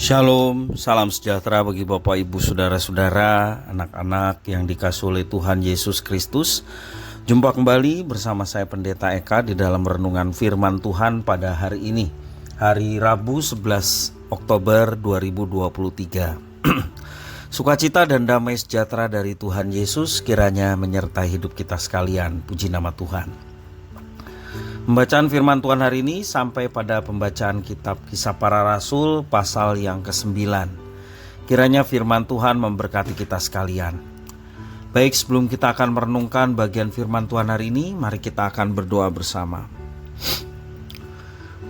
Shalom, salam sejahtera bagi Bapak Ibu Saudara-saudara, anak-anak yang dikasihi oleh Tuhan Yesus Kristus. Jumpa kembali bersama saya Pendeta Eka di dalam renungan firman Tuhan pada hari ini, hari Rabu 11 Oktober 2023. Sukacita dan damai sejahtera dari Tuhan Yesus kiranya menyertai hidup kita sekalian. Puji nama Tuhan. Pembacaan firman Tuhan hari ini sampai pada pembacaan kitab Kisah Para Rasul pasal yang ke-9. Kiranya firman Tuhan memberkati kita sekalian. Baik, sebelum kita akan merenungkan bagian firman Tuhan hari ini, mari kita akan berdoa bersama.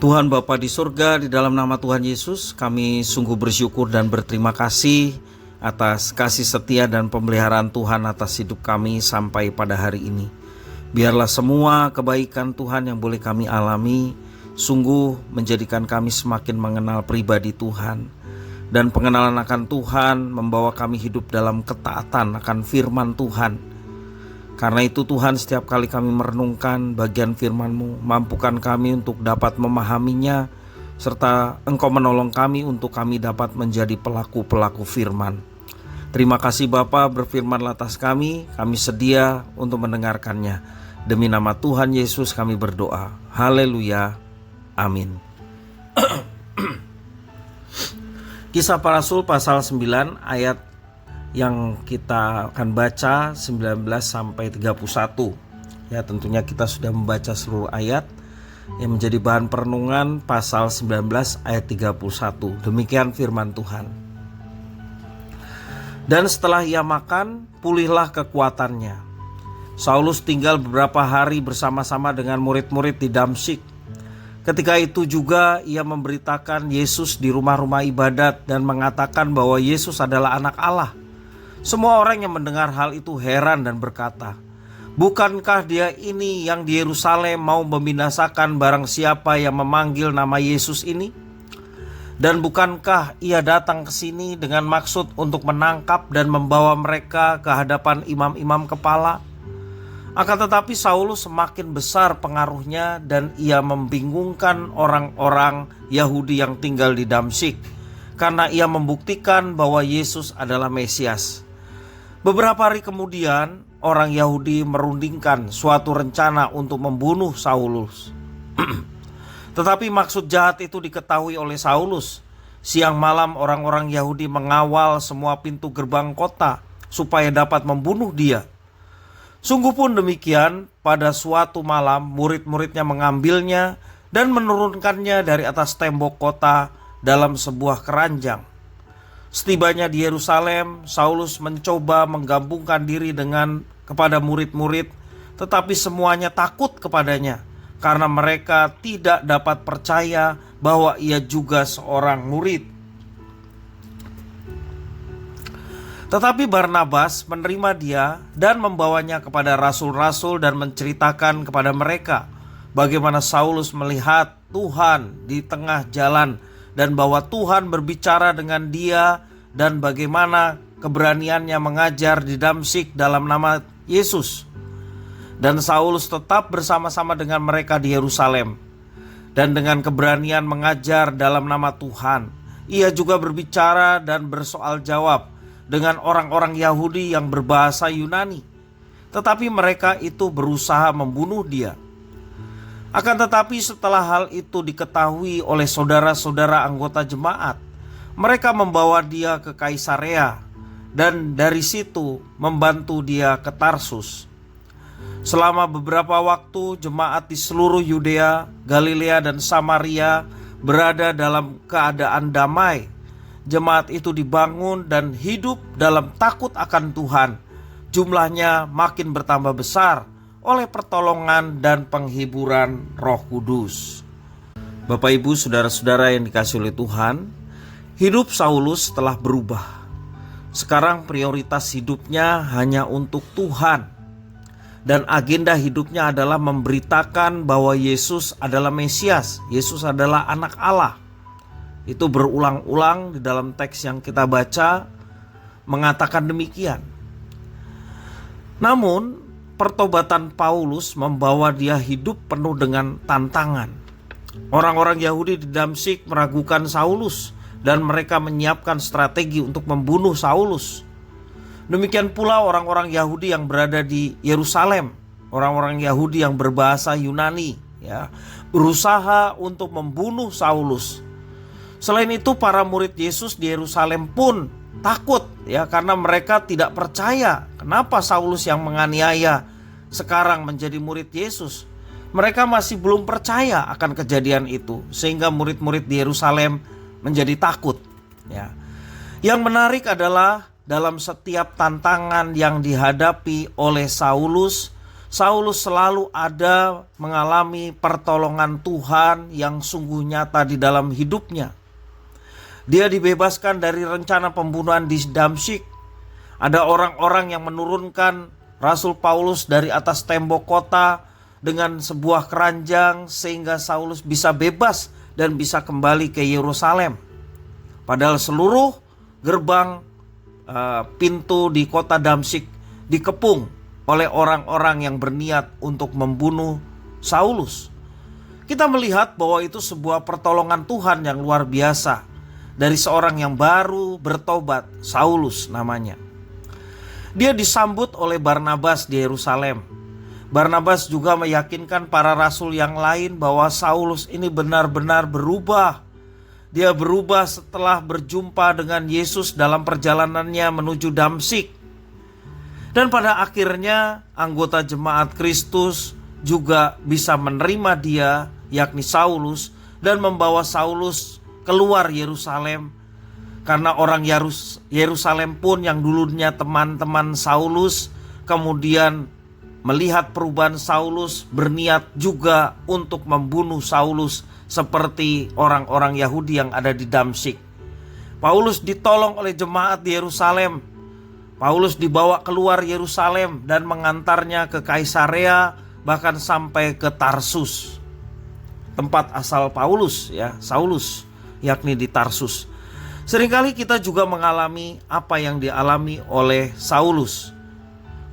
Tuhan Bapa di surga, di dalam nama Tuhan Yesus, kami sungguh bersyukur dan berterima kasih atas kasih setia dan pemeliharaan Tuhan atas hidup kami sampai pada hari ini. Biarlah semua kebaikan Tuhan yang boleh kami alami sungguh menjadikan kami semakin mengenal pribadi Tuhan. Dan pengenalan akan Tuhan membawa kami hidup dalam ketaatan akan firman Tuhan. Karena itu Tuhan, setiap kali kami merenungkan bagian firman-Mu, mampukan kami untuk dapat memahaminya, serta Engkau menolong kami untuk kami dapat menjadi pelaku-pelaku firman. Terima kasih Bapa, berfirmanlah atas kami sedia untuk mendengarkannya. Demi nama Tuhan Yesus kami berdoa. Haleluya. Amin. Kisah Para Rasul pasal 9 ayat yang kita akan baca 19 sampai 31. Ya, tentunya kita sudah membaca seluruh ayat yang menjadi bahan perenungan pasal 19 ayat 31. Demikian firman Tuhan. Dan setelah ia makan, pulihlah kekuatannya. Saulus tinggal beberapa hari bersama-sama dengan murid-murid di Damsyik. Ketika itu juga ia memberitakan Yesus di rumah-rumah ibadat dan mengatakan bahwa Yesus adalah anak Allah. Semua orang yang mendengar hal itu heran dan berkata, "Bukankah dia ini yang di Yerusalem mau membinasakan barang siapa yang memanggil nama Yesus ini? Dan bukankah ia datang ke sini dengan maksud untuk menangkap dan membawa mereka ke hadapan imam-imam kepala?" Akan tetapi Saulus semakin besar pengaruhnya dan ia membingungkan orang-orang Yahudi yang tinggal di Damsyik, karena ia membuktikan bahwa Yesus adalah Mesias. Beberapa hari kemudian orang Yahudi merundingkan suatu rencana untuk membunuh Saulus. Tetapi maksud jahat itu diketahui oleh Saulus. Siang malam orang-orang Yahudi mengawal semua pintu gerbang kota supaya dapat membunuh dia. Sungguh pun demikian, pada suatu malam murid-muridnya mengambilnya dan menurunkannya dari atas tembok kota dalam sebuah keranjang. Setibanya di Yerusalem, Saulus mencoba menggabungkan diri kepada murid-murid, tetapi semuanya takut kepadanya karena mereka tidak dapat percaya bahwa ia juga seorang murid. Tetapi Barnabas menerima dia dan membawanya kepada rasul-rasul dan menceritakan kepada mereka bagaimana Saulus melihat Tuhan di tengah jalan dan bahwa Tuhan berbicara dengan dia dan bagaimana keberaniannya mengajar di Damsyik dalam nama Yesus. Dan Saulus tetap bersama-sama dengan mereka di Yerusalem dan dengan keberanian mengajar dalam nama Tuhan. Ia juga berbicara dan bersoal jawab dengan orang-orang Yahudi yang berbahasa Yunani. Tetapi mereka itu berusaha membunuh dia. Akan tetapi setelah hal itu diketahui oleh saudara-saudara anggota jemaat, mereka membawa dia ke Kaisarea dan dari situ membantu dia ke Tarsus. Selama beberapa waktu jemaat di seluruh Yudea, Galilea dan Samaria berada dalam keadaan damai. Jemaat itu dibangun dan hidup dalam takut akan Tuhan. Jumlahnya makin bertambah besar oleh pertolongan dan penghiburan Roh Kudus. Bapak Ibu saudara-saudara yang dikasihi oleh Tuhan, hidup Saulus telah berubah. Sekarang prioritas hidupnya hanya untuk Tuhan. Dan agenda hidupnya adalah memberitakan bahwa Yesus adalah Mesias, Yesus adalah anak Allah. Itu berulang-ulang di dalam teks yang kita baca mengatakan demikian. Namun pertobatan Paulus membawa dia hidup penuh dengan tantangan. Orang-orang Yahudi di Damsyik meragukan Saulus dan mereka menyiapkan strategi untuk membunuh Saulus. Demikian pula orang-orang Yahudi yang berada di Yerusalem, orang-orang Yahudi yang berbahasa Yunani, ya, berusaha untuk membunuh Saulus. Selain itu, para murid Yesus di Yerusalem pun takut, ya, karena mereka tidak percaya kenapa Saulus yang menganiaya sekarang menjadi murid Yesus. Mereka masih belum percaya akan kejadian itu, sehingga murid-murid di Yerusalem menjadi takut, ya. Yang menarik adalah dalam setiap tantangan yang dihadapi oleh Saulus selalu ada mengalami pertolongan Tuhan yang sungguh nyata di dalam hidupnya. Dia dibebaskan dari rencana pembunuhan di Damsyik. Ada orang-orang yang menurunkan Rasul Paulus dari atas tembok kota dengan sebuah keranjang sehingga Saulus bisa bebas dan bisa kembali ke Yerusalem. Padahal seluruh gerbang pintu di kota Damsyik dikepung oleh orang-orang yang berniat untuk membunuh Saulus. Kita melihat bahwa itu sebuah pertolongan Tuhan yang luar biasa dari seorang yang baru bertobat, Saulus namanya. Dia disambut oleh Barnabas di Yerusalem. Barnabas juga meyakinkan para rasul yang lain bahwa Saulus ini benar-benar berubah. Dia berubah setelah berjumpa dengan Yesus dalam perjalanannya menuju Damsyik. Dan pada akhirnya anggota jemaat Kristus juga bisa menerima dia, yakni Saulus, dan membawa Saulus keluar Yerusalem. Karena orang Yerusalem pun yang dulunya teman-teman Saulus kemudian melihat perubahan Saulus, berniat juga untuk membunuh Saulus seperti orang-orang Yahudi yang ada di Damsyik. Paulus ditolong oleh jemaat di Yerusalem. Paulus dibawa keluar Yerusalem dan mengantarnya ke Kaisarea, bahkan sampai ke Tarsus, tempat asal Paulus, ya, Saulus, yakni di Tarsus. Seringkali kita juga mengalami apa yang dialami oleh Saulus.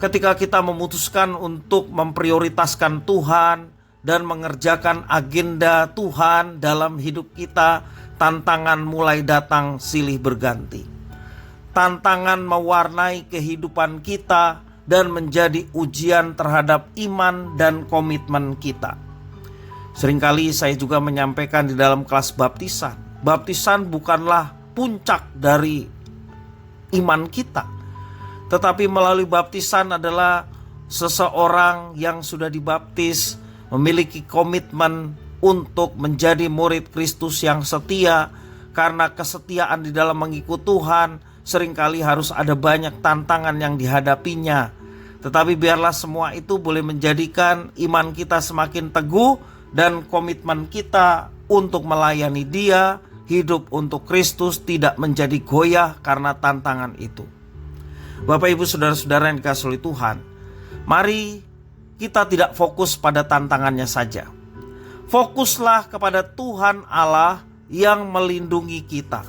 Ketika kita memutuskan untuk memprioritaskan Tuhan dan mengerjakan agenda Tuhan dalam hidup kita, tantangan mulai datang silih berganti. Tantangan mewarnai kehidupan kita dan menjadi ujian terhadap iman dan komitmen kita. Seringkali saya juga menyampaikan di dalam kelas baptisan. Baptisan bukanlah puncak dari iman kita, tetapi melalui baptisan adalah seseorang yang sudah dibaptis memiliki komitmen untuk menjadi murid Kristus yang setia. Karena kesetiaan di dalam mengikut Tuhan seringkali harus ada banyak tantangan yang dihadapinya. Tetapi biarlah semua itu boleh menjadikan iman kita semakin teguh dan komitmen kita untuk melayani Dia, hidup untuk Kristus tidak menjadi goyah karena tantangan itu. Bapak Ibu saudara-saudara yang dikasihi oleh Tuhan, mari kita tidak fokus pada tantangannya saja. Fokuslah kepada Tuhan Allah yang melindungi kita.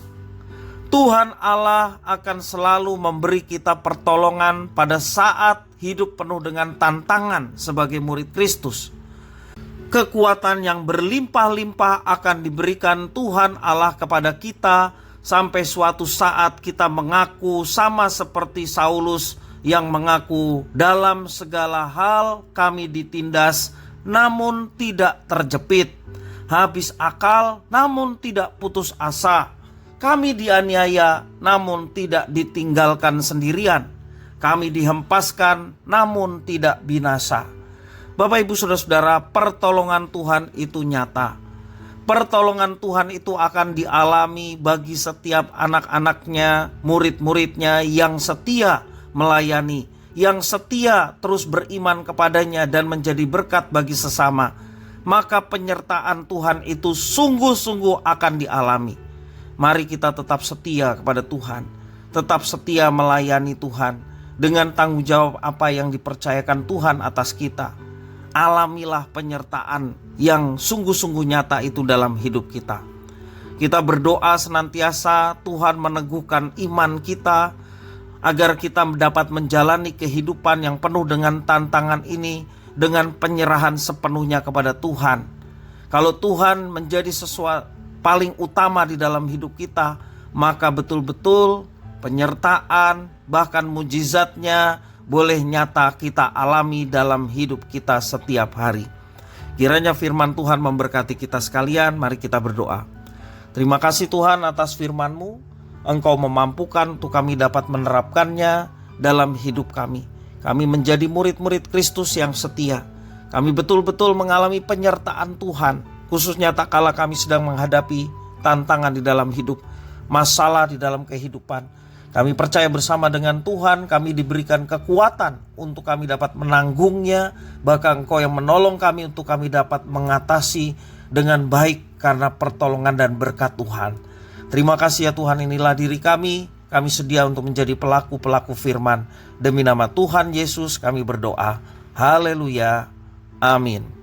Tuhan Allah akan selalu memberi kita pertolongan pada saat hidup penuh dengan tantangan sebagai murid Kristus. Kekuatan yang berlimpah-limpah akan diberikan Tuhan Allah kepada kita sampai suatu saat kita mengaku sama seperti Saulus yang mengaku dalam segala hal kami ditindas namun tidak terjepit, habis akal namun tidak putus asa, kami dianiaya namun tidak ditinggalkan sendirian, kami dihempaskan namun tidak binasa. Bapak Ibu saudara-saudara, pertolongan Tuhan itu nyata. Pertolongan Tuhan itu akan dialami bagi setiap anak-anaknya, murid-muridnya yang setia melayani, yang setia terus beriman kepadanya dan menjadi berkat bagi sesama. Maka penyertaan Tuhan itu sungguh-sungguh akan dialami. Mari kita tetap setia kepada Tuhan, tetap setia melayani Tuhan dengan tanggung jawab apa yang dipercayakan Tuhan atas kita. Alamilah penyertaan yang sungguh-sungguh nyata itu dalam hidup kita. Kita berdoa senantiasa Tuhan meneguhkan iman kita agar kita dapat menjalani kehidupan yang penuh dengan tantangan ini dengan penyerahan sepenuhnya kepada Tuhan. Kalau Tuhan menjadi sesuatu paling utama di dalam hidup kita, maka betul-betul penyertaan bahkan mujizatnya boleh nyata kita alami dalam hidup kita setiap hari. Kiranya firman Tuhan memberkati kita sekalian. Mari kita berdoa. Terima kasih Tuhan atas firman-Mu. Engkau memampukan untuk kami dapat menerapkannya dalam hidup kami. Kami menjadi murid-murid Kristus yang setia. Kami betul-betul mengalami penyertaan Tuhan, khususnya tak kala kami sedang menghadapi tantangan di dalam hidup, masalah di dalam kehidupan. Kami percaya bersama dengan Tuhan kami diberikan kekuatan untuk kami dapat menanggungnya. Bahkan Engkau yang menolong kami untuk kami dapat mengatasi dengan baik karena pertolongan dan berkat Tuhan. Terima kasih ya Tuhan, inilah diri kami. Kami sedia untuk menjadi pelaku-pelaku firman. Demi nama Tuhan Yesus kami berdoa. Haleluya. Amin.